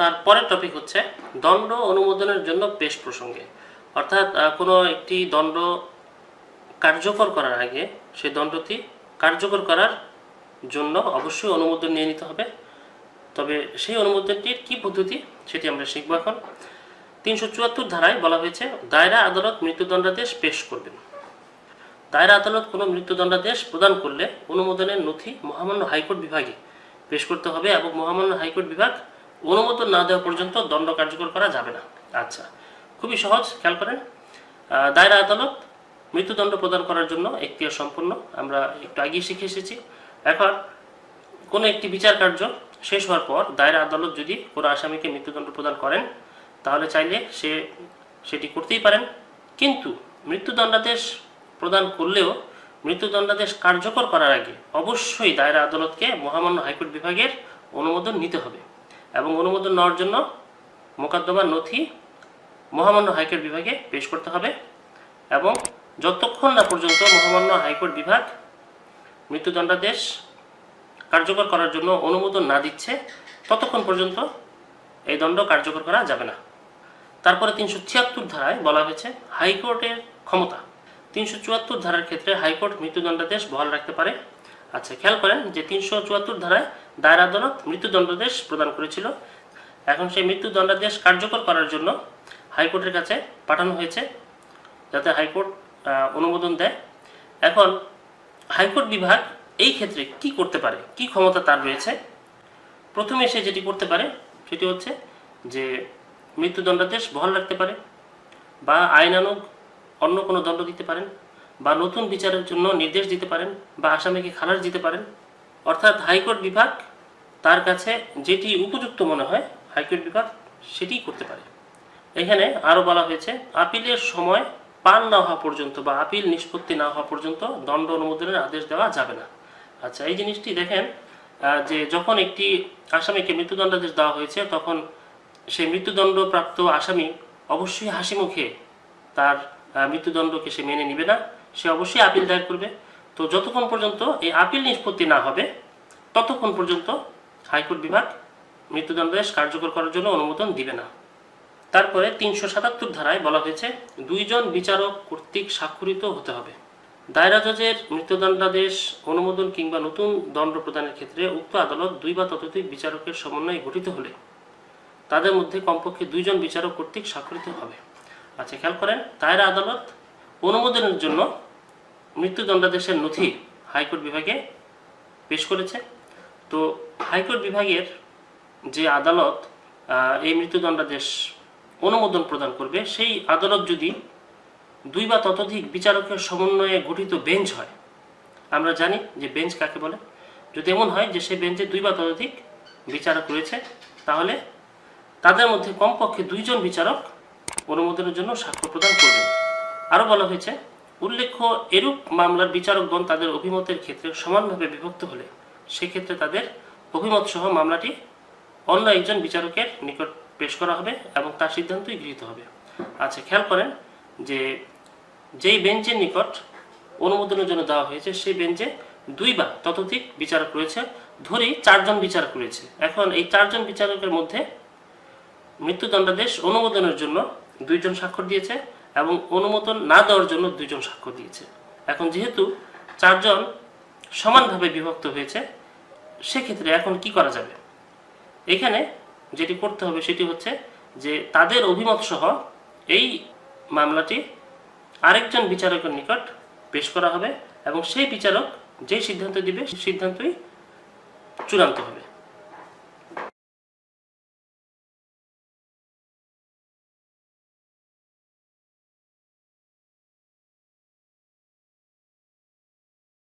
তারপরের টপিক হচ্ছে দণ্ড অনুমোদনের জন্য পেশ প্রসঙ্গে। অর্থাৎ কোনো একটি দণ্ড কার্যকর করার আগে সেই দণ্ডটি কার্যকর করার জন্য অবশ্যই অনুমোদন নিয়ে নিতে হবে। তবে সেই অনুমোদনটির কি পদ্ধতি সেটি আমরা শিখব এখন। 374 ধারায় বলা হয়েছে দায়রা আদালত মৃত্যুদণ্ডাদেশ পেশ করবেন। দায়রা আদালত কোনো মৃত্যুদণ্ডাদেশ প্রদান করলে অনুমোদনের নথি মহামান্য হাইকোর্ট বিভাগে পেশ করতে হবে এবং মহামান্য হাইকোর্ট বিভাগ অনুমোদন না দেওয়া পর্যন্ত দণ্ড কার্যকর করা যাবে না। আচ্ছা, খুবই সহজ, খেয়াল করেন। দায়রা আদালত মৃত্যুদণ্ড প্রদান করার জন্য এখতিয়ার সম্পন্ন, আমরা একটু আগেই শিখে এসেছি। এখন কোনো একটি বিচার কার্য শেষ হওয়ার পর দায়রা আদালত যদি কোনো আসামিকে মৃত্যুদণ্ড প্রদান করেন তাহলে চাইলে সেটি করতেই পারেন, কিন্তু মৃত্যুদণ্ডাদেশ প্রদান করলেও মৃত্যুদণ্ডাদেশ কার্যকর করার আগে অবশ্যই দায়রা আদালতকে মহামান্য হাইকোর্ট বিভাগের অনুমোদন নিতে হবে এবং অনুমোদন নেওয়ার জন্য মোকদ্দমার নথি মহামান্য হাইকোর্ট বিভাগে পেশ করতে হবে এবং যতক্ষণ না পর্যন্ত মহামান্য হাইকোর্ট বিভাগ মৃত্যুদণ্ডাদেশ কার্যকর করার জন্য অনুমোদন না দিচ্ছে ততক্ষণ পর্যন্ত এই দণ্ড কার্যকর করা যাবে না। তারপরে 376 ধারায় বলা হয়েছে হাইকোর্টের ক্ষমতা। 374 ধারার ক্ষেত্রে হাইকোর্ট মৃত্যুদণ্ডাদেশ বহাল রাখতে পারে। আচ্ছা, খেয়াল করেন যে 374 ধারায় দায়রা আদালত মৃত্যুদণ্ডাদেশ প্রদান করেছিল। এখন সেই মৃত্যুদণ্ডাদেশ কার্যকর করার জন্য হাইকোর্টের কাছে পাঠানো হয়েছে যাতে হাইকোর্ট অনুমোদন দেয়। এখন হাইকোর্ট বিভাগ এই ক্ষেত্রে কি করতে পারে, কি ক্ষমতা তার রয়েছে? প্রথমে সে যেটি করতে পারে সেটি হচ্ছে যে মৃত্যুদণ্ডাদেশ বহাল রাখতে পারে বা আইনানুগ অন্য কোনো দণ্ড দিতে পারেন বা নতুন বিচারের জন্য নির্দেশ দিতে পারেন বা আসামিকে খালাস দিতে পারেন। অর্থাৎ হাইকোর্ট বিভাগ তার কাছে যেটি উপযুক্ত মনে হয় হাইকোর্ট বিভাগ সেটিই করতে পারে। এখানে আরও বলা হয়েছে আপিলের সময় পার না হওয়া পর্যন্ত বা আপিল নিষ্পত্তি না হওয়া পর্যন্ত দণ্ড অনুমোদনের আদেশ দেওয়া যাবে না। আচ্ছা, এই জিনিসটি দেখেন যে যখন একটি আসামিকে মৃত্যুদণ্ডাদেশ দেওয়া হয়েছে তখন সেই মৃত্যুদণ্ডপ্রাপ্ত আসামি অবশ্যই হাসি মুখে তার মৃত্যুদণ্ডকে সে মেনে নিবে না, সে অবশ্যই আপিল দায়ের করবে। তো যতক্ষণ পর্যন্ত এই আপিল নিষ্পত্তি না হবে ততক্ষণ পর্যন্ত হাইকোর্ট বিভাগ মৃত্যুদণ্ডাদেশ কার্যকর করার জন্য অনুমোদন দিবে না। তারপরে 377 ধারায় বলা হয়েছে 2 জন বিচারক কর্তৃক স্বাক্ষরিত হতে হবে। দায়রা জজের মৃত্যুদণ্ডাদেশ অনুমোদন কিংবা নতুন দণ্ড প্রদানের ক্ষেত্রে উক্ত আদালত 2 বা ততোধিক বিচারকের সমন্বয়ে গঠিত হলে তাদের মধ্যে কমপক্ষে 2 জন বিচারক কর্তৃক স্বাক্ষরিত হবে। আচ্ছা, খেয়াল করেন, দায়রা আদালত অনুমোদনের জন্য মৃত্যুদণ্ডাদেশের নথি হাইকোর্ট বিভাগে পেশ করেছে। তো হাইকোর্ট বিভাগের যে আদালত এই মৃত্যুদণ্ডাদেশ অনুমোদন প্রদান করবে সেই আদালত যদি 2 বা ততোধিক বিচারকের সমন্বয়ে গঠিত বেঞ্চ হয়, আমরা জানি যে বেঞ্চ কাকে বলে, যদি এমন হয় যে সেই বেঞ্চে 2 বা ততোধিক বিচারক রয়েছে তাহলে তাদের মধ্যে কমপক্ষে 2 জন বিচারক অনুমোদনের জন্য স্বাক্ষর প্রদান করবেন। আরও বলা হয়েছে উল্লেখ্য এরূপ মামলার বিচারকগণ তাদের অভিমতের ক্ষেত্রে সমানভাবে বিভক্ত হলে সেক্ষেত্রে তাদের অভিমত সহ মামলাটি অন্য একজন বিচারকের নিকট পেশ করা হবে এবং তার সিদ্ধান্তই গৃহীত হবে। আচ্ছা, খেয়াল করেন যে যেই বেঞ্চের নিকট অনুমোদনের জন্য দেওয়া হয়েছে সেই বেঞ্চে 2 বা ততোধিক বিচারক রয়েছে, ধরি 4 জন বিচারক রয়েছে। এখন এই 4 জন বিচারকের মধ্যে মৃত্যুদণ্ডাদেশ অনুমোদনের জন্য 2 জন স্বাক্ষর দিয়েছে এবং অনুমোদন না দেওয়ার জন্য 2 জন স্বাক্ষর দিয়েছে। এখন যেহেতু 4 জন সমানভাবে বিভক্ত হয়েছে সেক্ষেত্রে এখন কি করা যাবে? এখানে যেটি করতে হবে সেটি হচ্ছে যে তাদের অভিমত সহ এই মামলাটি আরেকজন বিচারকের নিকট পেশ করা হবে এবং সেই বিচারক যে সিদ্ধান্ত দিবে সেই সিদ্ধান্তই চূড়ান্ত হবে।